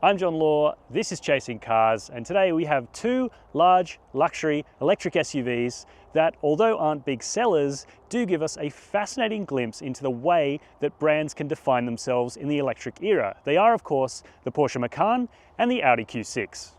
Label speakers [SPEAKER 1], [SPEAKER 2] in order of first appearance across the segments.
[SPEAKER 1] I'm John Law, this is Chasing Cars, and today we have two large luxury electric SUVs that, although aren't big sellers, do give us a fascinating glimpse into the way that brands can define themselves in the electric era. They are, of course, the Porsche Macan and the Audi Q6.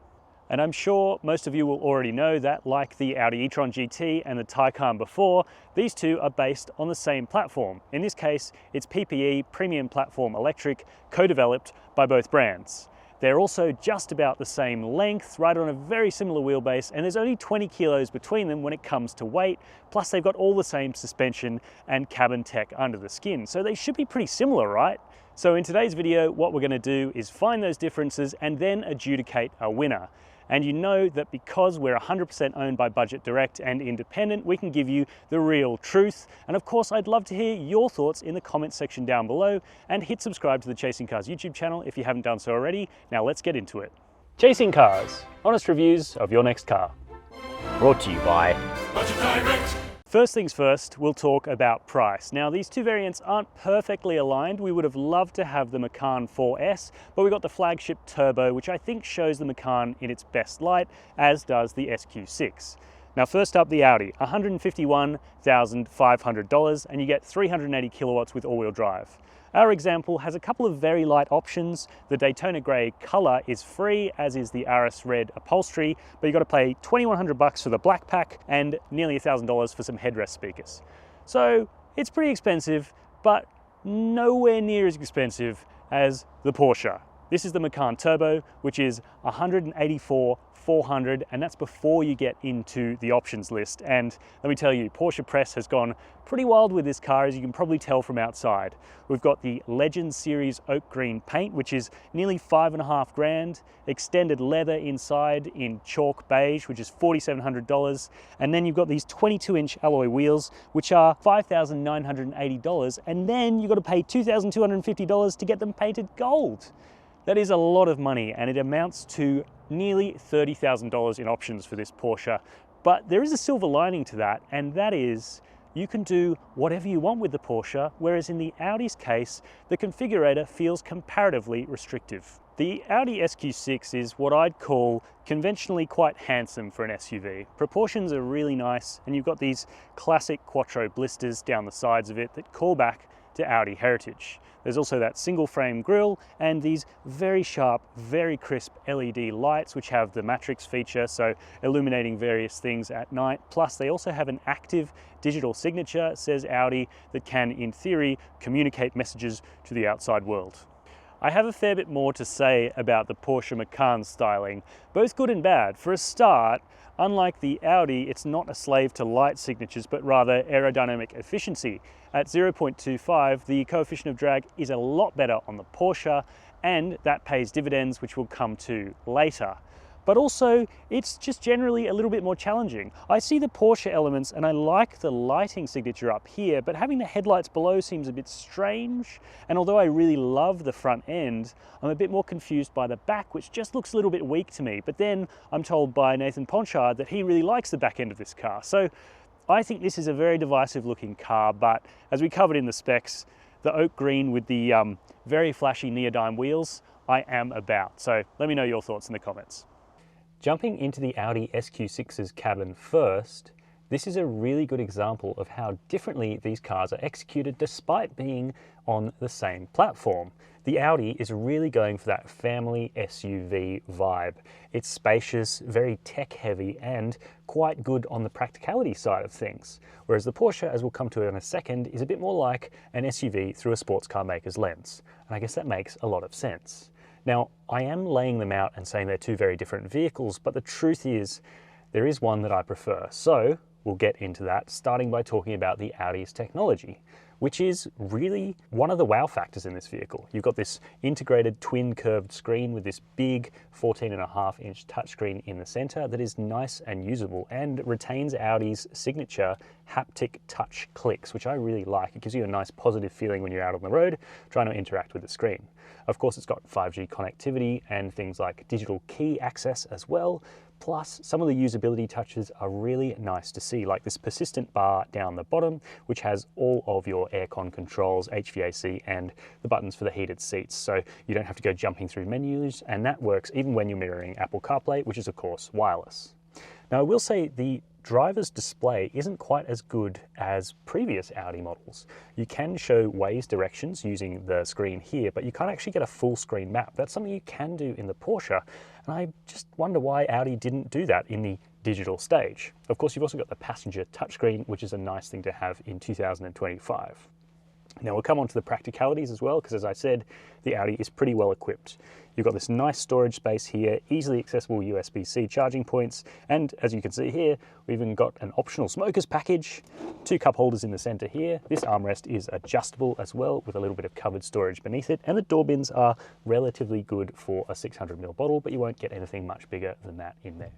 [SPEAKER 1] And I'm sure most of you will already know that, like the Audi e-tron GT and the Taycan before, these two are based on the same platform. In this case, it's PPE, Premium Platform Electric, co-developed by both brands. They're also just about the same length, right on a very similar wheelbase, and there's only 20 kilos between them when it comes to weight, plus they've got all the same suspension and cabin tech under the skin, so they should be pretty similar, right? So in today's video, what we're going to do is find those differences and then adjudicate a winner. And you know that because we're 100% owned by Budget Direct and independent, we can give you the real truth. And of course, I'd love to hear your thoughts in the comments section down below, and hit subscribe to the Chasing Cars YouTube channel if you haven't done so already. Now let's get into it. Chasing Cars, honest reviews of your next car. Brought to you by Budget Direct. First things first, we'll talk about price. Now, these two variants aren't perfectly aligned. We would have loved to have the Macan 4S, but we got the flagship Turbo, which I think shows the Macan in its best light, as does the SQ6. Now, first up, the Audi, $151,500, and you get 380 kilowatts with all-wheel drive. Our example has a couple of very light options. The Daytona Grey color is free, as is the RS Red upholstery, but you've got to pay $2,100 for the black pack and nearly $1,000 for some headrest speakers. So it's pretty expensive, but nowhere near as expensive as the Porsche. This is the Macan Turbo, which is $184,400, and that's before you get into the options list. And let me tell you, Porsche press has gone pretty wild with this car, as you can probably tell from outside. We've got the Legend Series oak green paint, which is nearly $5.5 grand, extended leather inside in chalk beige, which is $4,700, and then you've got these 22-inch alloy wheels, which are $5,980, and then you've got to pay $2,250 to get them painted gold. That is a lot of money, and it amounts to nearly $30,000 in options for this Porsche. But there is a silver lining to that, and that is you can do whatever you want with the Porsche, whereas in the Audi's case, the configurator feels comparatively restrictive. The Audi SQ6 is what I'd call conventionally quite handsome for an SUV. Proportions are really nice, and you've got these classic Quattro blisters down the sides of it that call back to Audi heritage. There's also that single frame grille and these very sharp, very crisp LED lights, which have the matrix feature, so illuminating various things at night. Plus they also have an active digital signature, says Audi, that can, in theory, communicate messages to the outside world. I have a fair bit more to say about the Porsche Macan styling, both good and bad. For a start, unlike the Audi, it's not a slave to light signatures, but rather aerodynamic efficiency. At 0.25, the coefficient of drag is a lot better on the Porsche, and that pays dividends, which we'll come to later. But also, it's just generally a little bit more challenging. I see the Porsche elements and I like the lighting signature up here, but having the headlights below seems a bit strange. And although I really love the front end, I'm a bit more confused by the back, which just looks a little bit weak to me. But then I'm told by Nathan Ponchard that he really likes the back end of this car. So I think this is a very divisive looking car, but as we covered in the specs, the oak green with the very flashy neodyme wheels, I am about. So let me know your thoughts in the comments. Jumping into the Audi SQ6's cabin first, this is a really good example of how differently these cars are executed despite being on the same platform. The Audi is really going for that family SUV vibe. It's spacious, very tech heavy, and quite good on the practicality side of things. Whereas the Porsche, as we'll come to in a second, is a bit more like an SUV through a sports car maker's lens. And I guess that makes a lot of sense. Now, I am laying them out and saying they're two very different vehicles, but the truth is, there is one that I prefer. So we'll get into that, starting by talking about the Audi's technology, which is really one of the wow factors in this vehicle. You've got this integrated twin curved screen with this big 14.5-inch touchscreen in the center that is nice and usable and retains Audi's signature haptic touch clicks, which I really like. It gives you a nice positive feeling when you're out on the road trying to interact with the screen. Of course, it's got 5G connectivity and things like digital key access as well, Plus, some of the usability touches are really nice to see, like this persistent bar down the bottom, which has all of your aircon controls, HVAC, and the buttons for the heated seats. So you don't have to go jumping through menus, and that works even when you're mirroring Apple CarPlay, which is of course wireless. Now I will say the driver's display isn't quite as good as previous Audi models. You can show Waze directions using the screen here, but you can't actually get a full screen map. That's something you can do in the Porsche, and I just wonder why Audi didn't do that in the digital stage. Of course, you've also got the passenger touchscreen, which is a nice thing to have in 2025. Now we'll come on to the practicalities as well, because as I said, the Audi is pretty well equipped. You've got this nice storage space here, easily accessible USB-C charging points, and as you can see here, we've even got an optional smoker's package, 2 cup holders in the center here. This armrest is adjustable as well, with a little bit of covered storage beneath it, and the door bins are relatively good for a 600ml bottle, but you won't get anything much bigger than that in there.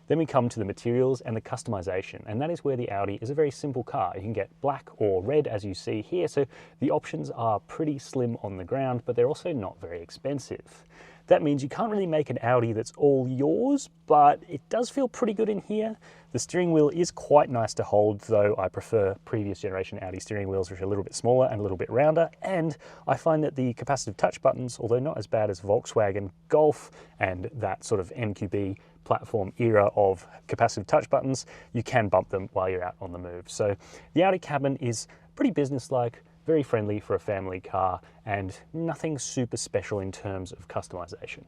[SPEAKER 1] Then we come to the materials and the customization, and that is where the Audi is a very simple car. You can get black or red, as you see here, so the options are pretty slim on the ground, but they're also not very expensive. That means you can't really make an Audi that's all yours, but it does feel pretty good in here. The steering wheel is quite nice to hold, though I prefer previous generation Audi steering wheels, which are a little bit smaller and a little bit rounder, and I find that the capacitive touch buttons, although not as bad as Volkswagen Golf and that sort of MQB platform era of capacitive touch buttons, you can bump them while you're out on the move. So the Audi cabin is pretty businesslike, very friendly for a family car, and nothing super special in terms of customization.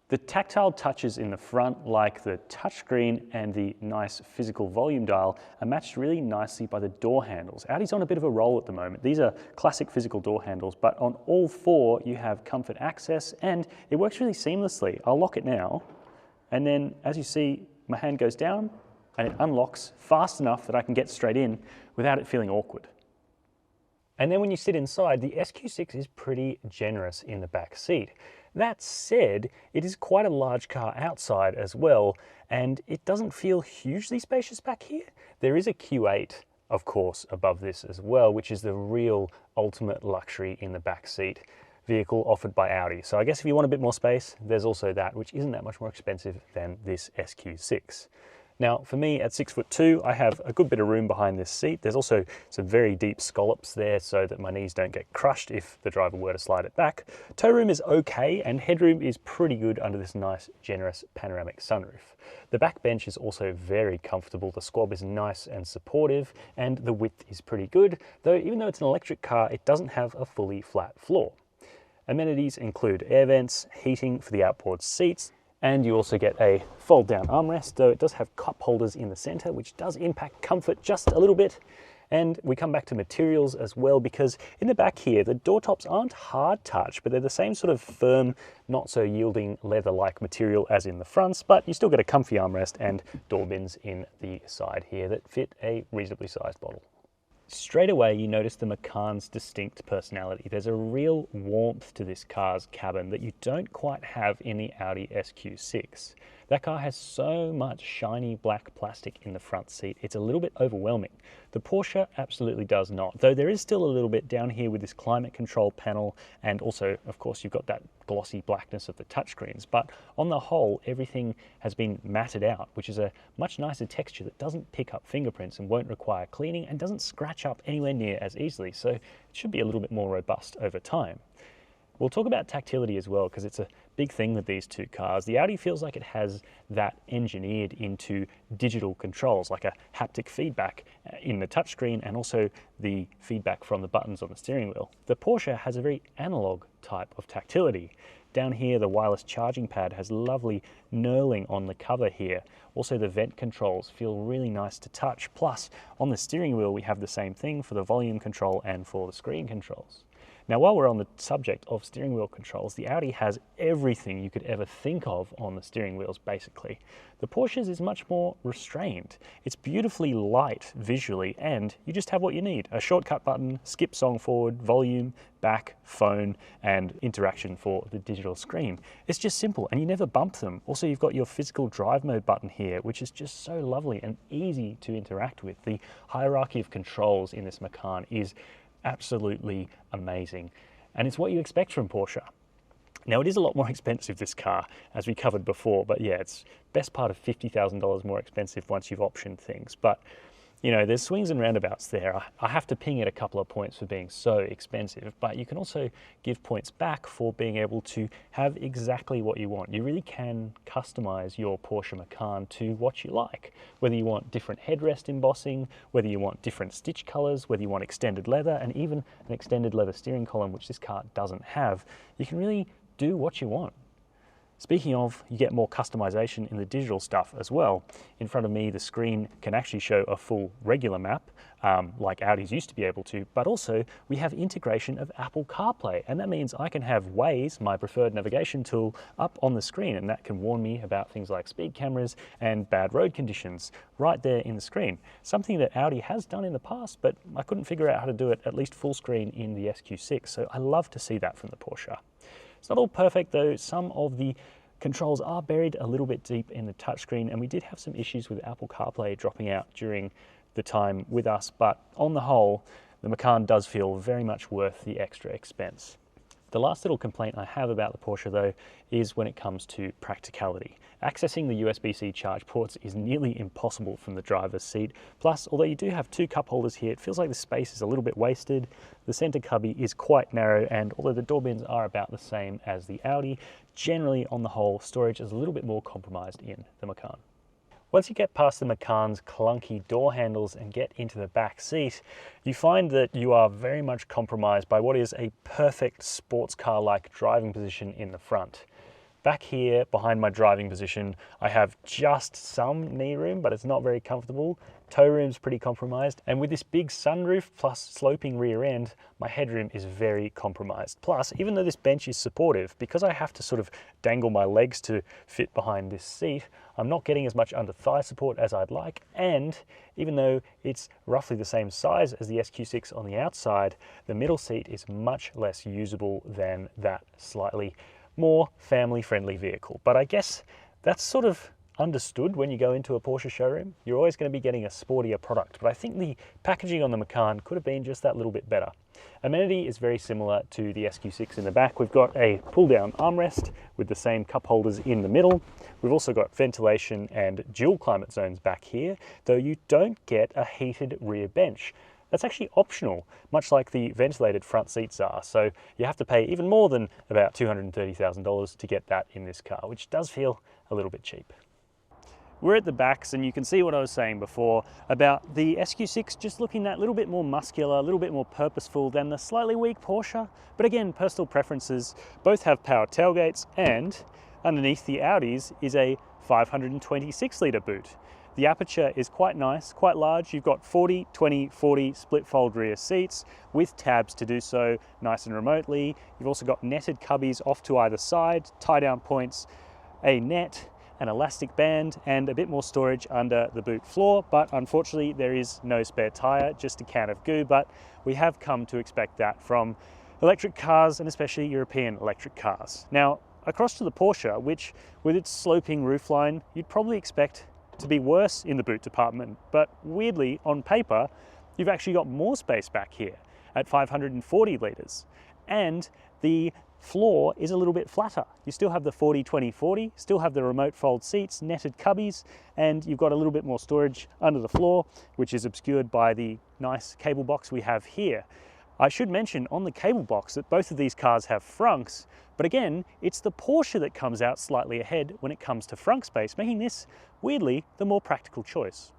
[SPEAKER 1] The tactile touches in the front, like the touchscreen and the nice physical volume dial, are matched really nicely by the door handles. Audi's on a bit of a roll at the moment. These are classic physical door handles, but on all 4 you have comfort access, and it works really seamlessly. I'll lock it now, and then as you see, my hand goes down and it unlocks fast enough that I can get straight in without it feeling awkward. And then when you sit inside, the SQ6 is pretty generous in the back seat. That said, it is quite a large car outside as well, and it doesn't feel hugely spacious back here. There is a Q8, of course, above this as well, which is the real ultimate luxury in the back seat vehicle offered by Audi. So I guess if you want a bit more space, there's also that, which isn't that much more expensive than this SQ6. Now, for me at 6'2", I have a good bit of room behind this seat. There's also some very deep scallops there so that my knees don't get crushed if the driver were to slide it back. Toe room is okay, and headroom is pretty good under this nice, generous panoramic sunroof. The back bench is also very comfortable. The squab is nice and supportive, and the width is pretty good, though even though it's an electric car, it doesn't have a fully flat floor. Amenities include air vents, heating for the outboard seats, and you also get a fold-down armrest, though it does have cup holders in the center, which does impact comfort just a little bit. And we come back to materials as well, because in the back here, the door tops aren't hard touch, but they're the same sort of firm, not so yielding leather-like material as in the fronts, but you still get a comfy armrest and door bins in the side here that fit a reasonably sized bottle. Straight away, you notice the Macan's distinct personality. There's a real warmth to this car's cabin that you don't quite have in the Audi SQ6. That car has so much shiny black plastic in the front seat, it's a little bit overwhelming. The Porsche absolutely does not, though there is still a little bit down here with this climate control panel, and also, of course, you've got that glossy blackness of the touchscreens. But on the whole, everything has been matted out, which is a much nicer texture that doesn't pick up fingerprints and won't require cleaning and doesn't scratch up anywhere near as easily, so it should be a little bit more robust over time. We'll talk about tactility as well, because it's a big thing with these two cars. The Audi feels like it has that engineered into digital controls, like a haptic feedback in the touchscreen and also the feedback from the buttons on the steering wheel. The Porsche has a very analog type of tactility. Down here, the wireless charging pad has lovely knurling on the cover here. Also, the vent controls feel really nice to touch. Plus, on the steering wheel, we have the same thing for the volume control and for the screen controls. Now, while we're on the subject of steering wheel controls, the Audi has everything you could ever think of on the steering wheels, basically. The Porsche's is much more restrained. It's beautifully light visually, and you just have what you need. A shortcut button, skip song forward, volume, back, phone, and interaction for the digital screen. It's just simple, and you never bump them. Also, you've got your physical drive mode button here, which is just so lovely and easy to interact with. The hierarchy of controls in this Macan is absolutely amazing, and it's what you expect from Porsche. Now it is a lot more expensive, this car, as we covered before, but yeah, it's best part of $50,000 more expensive once you've optioned things. But you know, there's swings and roundabouts there. I have to ping it a couple of points for being so expensive, but you can also give points back for being able to have exactly what you want. You really can customize your Porsche Macan to what you like, whether you want different headrest embossing, whether you want different stitch colors, whether you want extended leather, and even an extended leather steering column, which this car doesn't have. You can really do what you want. Speaking of, you get more customization in the digital stuff as well. In front of me, the screen can actually show a full regular map, like Audis used to be able to, but also we have integration of Apple CarPlay, and that means I can have Waze, my preferred navigation tool, up on the screen, and that can warn me about things like speed cameras and bad road conditions right there in the screen. Something that Audi has done in the past, but I couldn't figure out how to do it at least full screen in the SQ6, so I love to see that from the Porsche. It's not all perfect though. Some of the controls are buried a little bit deep in the touchscreen, and we did have some issues with Apple CarPlay dropping out during the time with us, but on the whole, the Macan does feel very much worth the extra expense. The last little complaint I have about the Porsche though is when it comes to practicality. Accessing the USB-C charge ports is nearly impossible from the driver's seat. Plus, although you do have two cup holders here, it feels like the space is a little bit wasted. The center cubby is quite narrow, and although the door bins are about the same as the Audi, generally on the whole, storage is a little bit more compromised in the Macan. Once you get past the Macan's clunky door handles and get into the back seat, you find that you are very much compromised by what is a perfect sports car-like driving position in the front. Back here, behind my driving position, I have just some knee room, but it's not very comfortable. Toe room's pretty compromised, and with this big sunroof plus sloping rear end, my headroom is very compromised. Plus, even though this bench is supportive, because I have to sort of dangle my legs to fit behind this seat, I'm not getting as much under thigh support as I'd like, and even though it's roughly the same size as the SQ6 on the outside, the middle seat is much less usable than that slightly more family-friendly vehicle. But I guess that's sort of understood when you go into a Porsche showroom. You're always going to be getting a sportier product, but I think the packaging on the Macan could have been just that little bit better. Amenity is very similar to the SQ6 in the back. We've got a pull-down armrest with the same cup holders in the middle. We've also got ventilation and dual climate zones back here, though you don't get a heated rear bench. That's actually optional, much like the ventilated front seats are, so you have to pay even more than about $230,000 to get that in this car, which does feel a little bit cheap. We're at the backs, and you can see what I was saying before about the SQ6 just looking that little bit more muscular, a little bit more purposeful than the slightly weak Porsche. But again, personal preferences. Both have power tailgates, and underneath the Audis is a 526-litre boot. The aperture is quite nice, quite large. You've got 40, 20, 40 split fold rear seats with tabs to do so nice and remotely. You've also got netted cubbies off to either side, tie down points, a net, an elastic band, and a bit more storage under the boot floor. But unfortunately, there is no spare tire, just a can of goo. But we have come to expect that from electric cars, and especially European electric cars. Now, across to the Porsche, which with its sloping roofline, you'd probably expect to be worse in the boot department, but weirdly, on paper, you've actually got more space back here at 540 litres, and the floor is a little bit flatter. You still have the 40, 20, 40, still have the remote fold seats, netted cubbies, and you've got a little bit more storage under the floor, which is obscured by the nice cable box we have here. I should mention on the cable box that both of these cars have frunks, but again, it's the Porsche that comes out slightly ahead when it comes to frunk space, making this, weirdly, the more practical choice.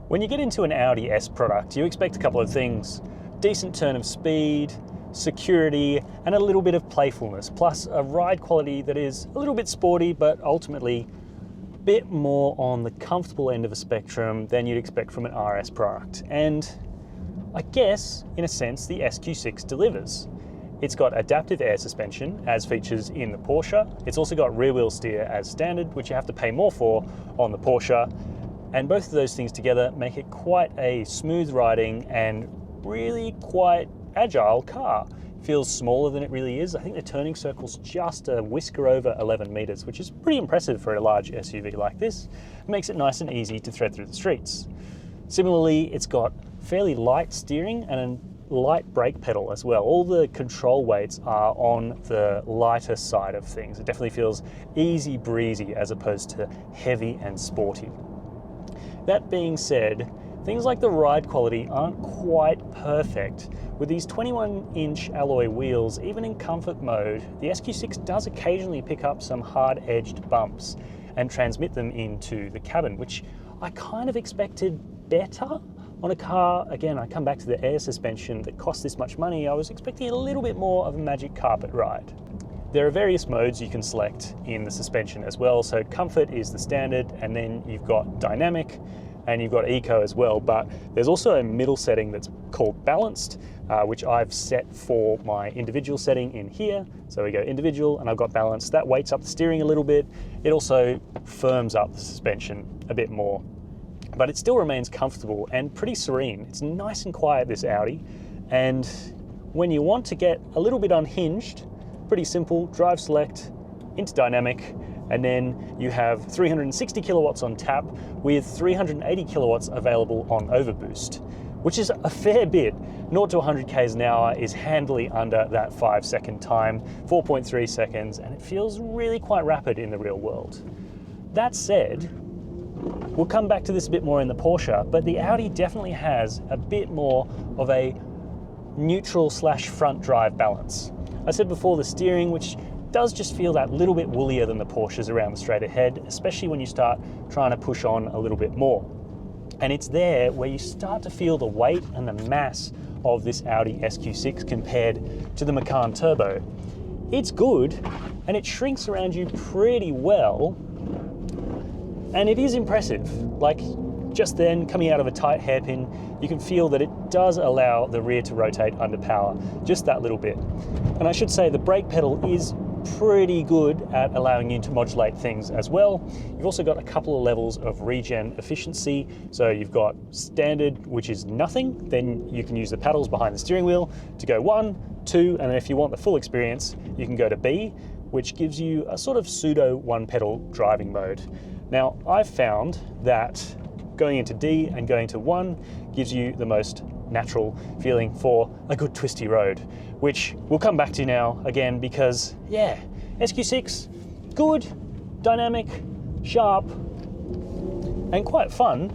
[SPEAKER 1] When you get into an Audi S product, you expect a couple of things: decent turn of speed, security, and a little bit of playfulness, plus a ride quality that is a little bit sporty, but ultimately a bit more on the comfortable end of a spectrum than you'd expect from an RS product. And I guess, in a sense, the SQ6 delivers. It's got adaptive air suspension, as features in the Porsche. It's also got rear wheel steer as standard, which you have to pay more for on the Porsche. And both of those things together make it quite a smooth riding and really quite agile car. Feels smaller than it really is. I think the turning circle's just a whisker over 11 meters, which is pretty impressive for a large SUV like this. It makes it nice and easy to thread through the streets. Similarly, it's got fairly light steering and light brake pedal as well. All the control weights are on the lighter side of things. It definitely feels easy breezy as opposed to heavy and sporty. That being said, things like the ride quality aren't quite perfect. With these 21-inch alloy wheels, even in comfort mode, the SQ6 does occasionally pick up some hard-edged bumps and transmit them into the cabin, which I kind of expected better. On a car, again, I come back to the air suspension that costs this much money, I was expecting a little bit more of a magic carpet ride. There are various modes you can select in the suspension as well. So comfort is the standard, and then you've got dynamic, and you've got eco as well, but there's also a middle setting that's called balanced, which I've set for my individual setting in here. So we go individual, and I've got balanced. That weights up the steering a little bit. It also firms up the suspension a bit more, but it still remains comfortable and pretty serene. It's nice and quiet, this Audi, and when you want to get a little bit unhinged, pretty simple, drive select into dynamic, and then you have 360 kilowatts on tap with 380 kilowatts available on overboost, which is a fair bit. 0 to 100 k's an hour is handily under that 5-second time, 4.3 seconds, and it feels really quite rapid in the real world. That said, we'll come back to this a bit more in the Porsche, but the Audi definitely has a bit more of a neutral slash front drive balance. I said before, the steering, which does just feel that little bit woollier than the Porsches around the straight ahead, especially when you start trying to push on a little bit more. And it's there where you start to feel the weight and the mass of this Audi SQ6 compared to the Macan Turbo. It's good, and it shrinks around you pretty well, and it is impressive. Like, just then, coming out of a tight hairpin, you can feel that it does allow the rear to rotate under power, just that little bit. And I should say the brake pedal is pretty good at allowing you to modulate things as well. You've also got a couple of levels of regen efficiency. So you've got standard, which is nothing. Then you can use the paddles behind the steering wheel to go 1, 2, and then if you want the full experience, you can go to B, which gives you a sort of pseudo one-pedal driving mode. Now, I've found that going into D and going to 1 gives you the most natural feeling for a good twisty road, which we'll come back to now again because, yeah, SQ6, good, dynamic, sharp, and quite fun.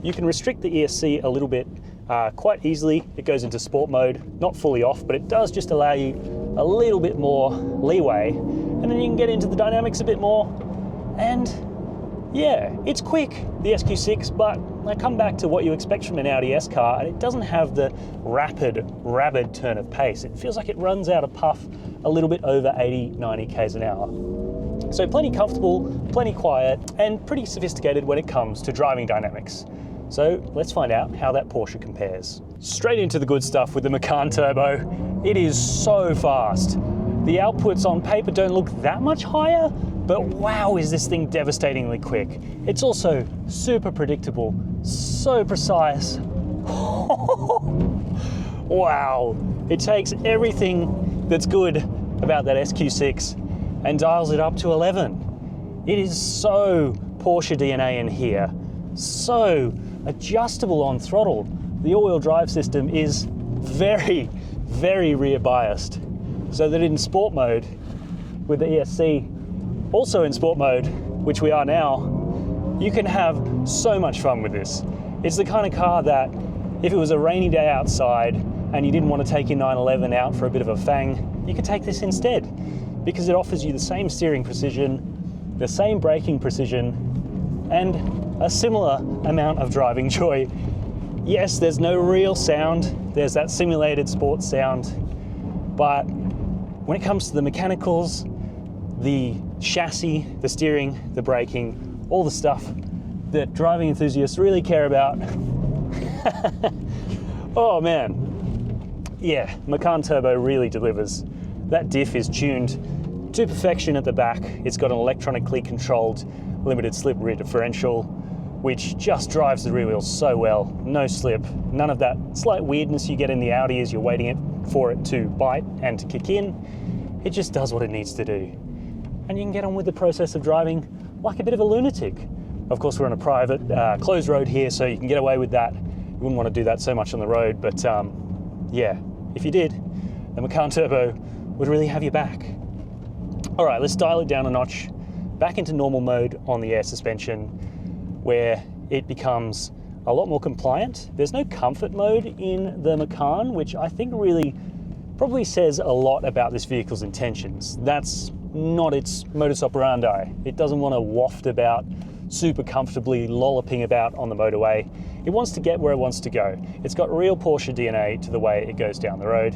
[SPEAKER 1] You can restrict the ESC a little bit quite easily. It goes into sport mode, not fully off, but it does just allow you a little bit more leeway, and then you can get into the dynamics a bit more, and yeah, it's quick, the SQ6, but I come back to what you expect from an Audi S car, and it doesn't have the rabid turn of pace. It feels like it runs out of puff a little bit over 80, 90 k's an hour. So plenty comfortable, plenty quiet, and pretty sophisticated when it comes to driving dynamics. So let's find out how that Porsche compares. Straight into the good stuff with the Macan Turbo. It is so fast. The outputs on paper don't look that much higher, but wow, is this thing devastatingly quick. It's also super predictable, so precise. Wow, it takes everything that's good about that SQ6 and dials it up to 11. It is so Porsche DNA in here, so adjustable on throttle. The all-wheel drive system is very, very rear biased, so that in sport mode with the ESC, also in sport mode, which we are now, you can have so much fun with this. It's the kind of car that if it was a rainy day outside and you didn't want to take your 911 out for a bit of a fang, you could take this instead, because it offers you the same steering precision, the same braking precision, and a similar amount of driving joy. Yes, there's no real sound, there's that simulated sports sound, but when it comes to the mechanicals, the chassis, the steering, the braking, all the stuff that driving enthusiasts really care about. Oh man, yeah, Macan Turbo really delivers. That diff is tuned to perfection at the back. It's got an electronically controlled limited slip rear differential, which just drives the rear wheels so well. No slip, none of that slight weirdness you get in the Audi as you're waiting for it to bite and to kick in. It just does what it needs to do. And you can get on with the process of driving like a bit of a lunatic. Of course, we're on a private, closed road here, so you can get away with that. You wouldn't want to do that so much on the road, but yeah, if you did, the Macan Turbo would really have your back. All right, let's dial it down a notch, back into normal mode on the air suspension, where it becomes a lot more compliant. There's no comfort mode in the Macan, which I think really probably says a lot about this vehicle's intentions. That's not its modus operandi. It doesn't want to waft about super comfortably, lolloping about on the motorway. It wants to get where it wants to go. It's got real Porsche DNA to the way it goes down the road,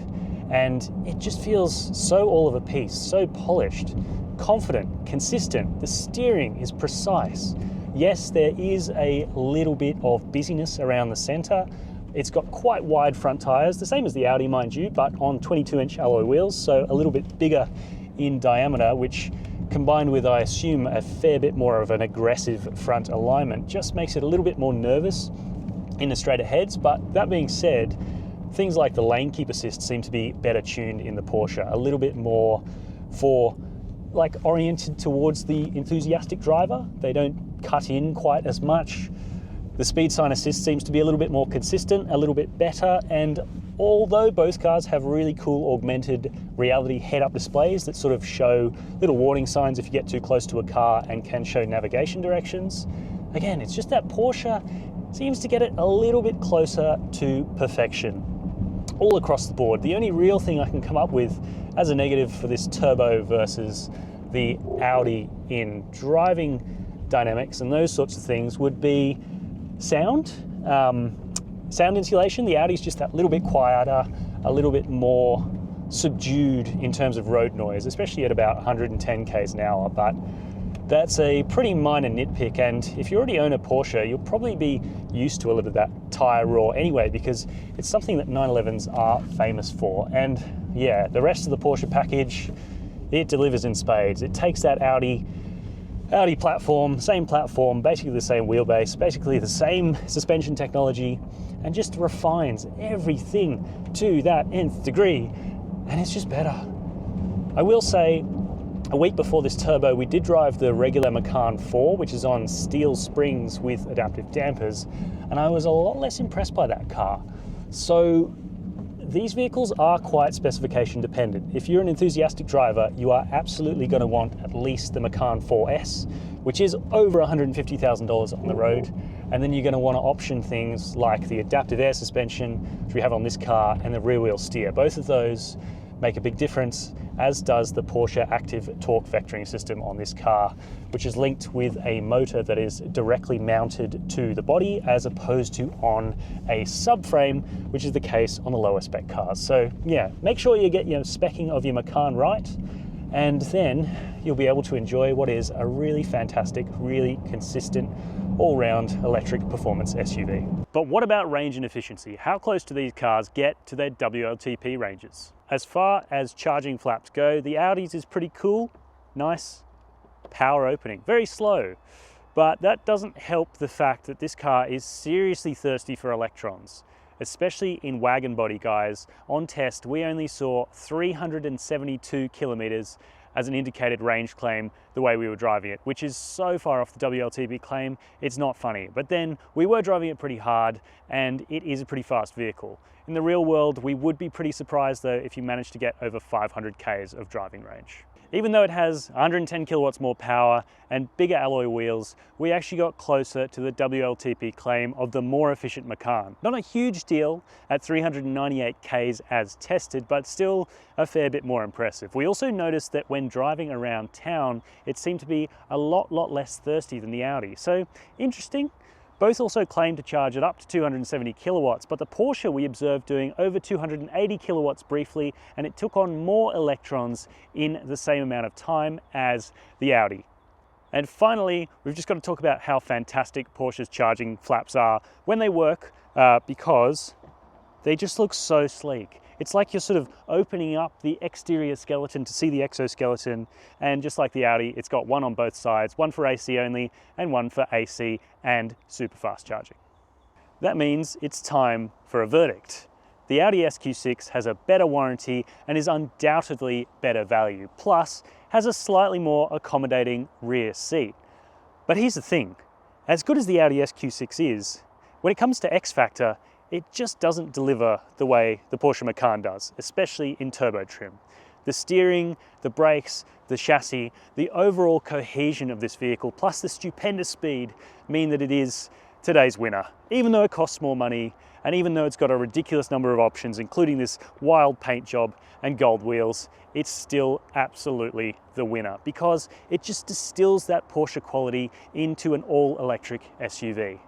[SPEAKER 1] and it just feels so all of a piece, so polished, confident, consistent. The steering is precise. Yes, there is a little bit of busyness around the center. It's got quite wide front tires, the same as the Audi, mind you, but on 22-inch alloy wheels, so a little bit bigger in diameter, which combined with, I assume, a fair bit more of an aggressive front alignment, just makes it a little bit more nervous in the straight aheads. But that being said, things like the lane keep assist seem to be better tuned in the Porsche, a little bit more for like oriented towards the enthusiastic driver. They don't cut in quite as much. The speed sign assist seems to be a little bit more consistent, a little bit better, and although both cars have really cool augmented reality head-up displays that sort of show little warning signs if you get too close to a car and can show navigation directions, again, it's just that Porsche seems to get it a little bit closer to perfection all across the board. The only real thing I can come up with as a negative for this Turbo versus the Audi in driving dynamics and those sorts of things would be sound. Sound insulation. The Audi's just that little bit quieter, a little bit more subdued in terms of road noise, especially at about 110 k's an hour, but that's a pretty minor nitpick, and if you already own a Porsche, you'll probably be used to a little of that tire roar anyway, because it's something that 911s are famous for. And yeah, the rest of the Porsche package, it delivers in spades. It takes that Audi platform, basically the same wheelbase, basically the same suspension technology, and just refines everything to that nth degree, and it's just better. I will say, a week before this Turbo, we did drive the regular Macan 4, which is on steel springs with adaptive dampers, and I was a lot less impressed by that car. So these vehicles are quite specification dependent. If you're an enthusiastic driver, you are absolutely going to want at least the Macan 4S, which is over $150,000 on the road. And then you're going to want to option things like the adaptive air suspension, which we have on this car, and the rear wheel steer. Both of those make a big difference, as does the Porsche active torque vectoring system on this car, which is linked with a motor that is directly mounted to the body as opposed to on a subframe, which is the case on the lower spec cars. So yeah, make sure you get your specking of your Macan right, and then you'll be able to enjoy what is a really fantastic, really consistent, all-round electric performance SUV. But what about range and efficiency? How close do these cars get to their WLTP ranges? As far as charging flaps go, the Audi's is pretty cool, nice, power opening, very slow. But that doesn't help the fact that this car is seriously thirsty for electrons, especially in wagon body, guys. On test, we only saw 372 kilometers as an indicated range claim the way we were driving it, which is so far off the WLTP claim, it's not funny. But then we were driving it pretty hard, and it is a pretty fast vehicle. In the real world, we would be pretty surprised though if you managed to get over 500 k's of driving range. Even though it has 110 kilowatts more power and bigger alloy wheels, we actually got closer to the WLTP claim of the more efficient Macan. Not a huge deal at 398 k's as tested, but still a fair bit more impressive. We also noticed that when driving around town, it seemed to be a lot less thirsty than the Audi. So interesting. Both also claim to charge at up to 270 kilowatts, but the Porsche we observed doing over 280 kilowatts briefly, and it took on more electrons in the same amount of time as the Audi. And finally, we've just got to talk about how fantastic Porsche's charging flaps are when they work, because they just look so sleek. It's like you're sort of opening up the exterior skeleton to see the exoskeleton, and just like the Audi, it's got one on both sides, one for AC only and one for AC and super fast charging. That means it's time for a verdict. The Audi SQ6 has a better warranty and is undoubtedly better value, plus has a slightly more accommodating rear seat. But here's the thing, as good as the Audi SQ6 is, when it comes to X Factor, it just doesn't deliver the way the Porsche Macan does, especially in turbo trim. The steering, the brakes, the chassis, the overall cohesion of this vehicle, plus the stupendous speed, mean that it is today's winner. Even though it costs more money, and even though it's got a ridiculous number of options, including this wild paint job and gold wheels, it's still absolutely the winner because it just distills that Porsche quality into an all-electric SUV.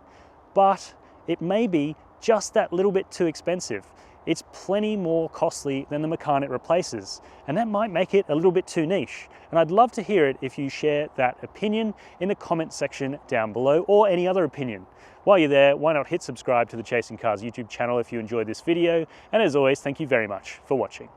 [SPEAKER 1] But it may be just that little bit too expensive. It's plenty more costly than the Macan it replaces, and that might make it a little bit too niche. And I'd love to hear it if you share that opinion in the comment section down below, or any other opinion. While you're there, why not hit subscribe to the Chasing Cars YouTube channel if you enjoyed this video, and as always, thank you very much for watching.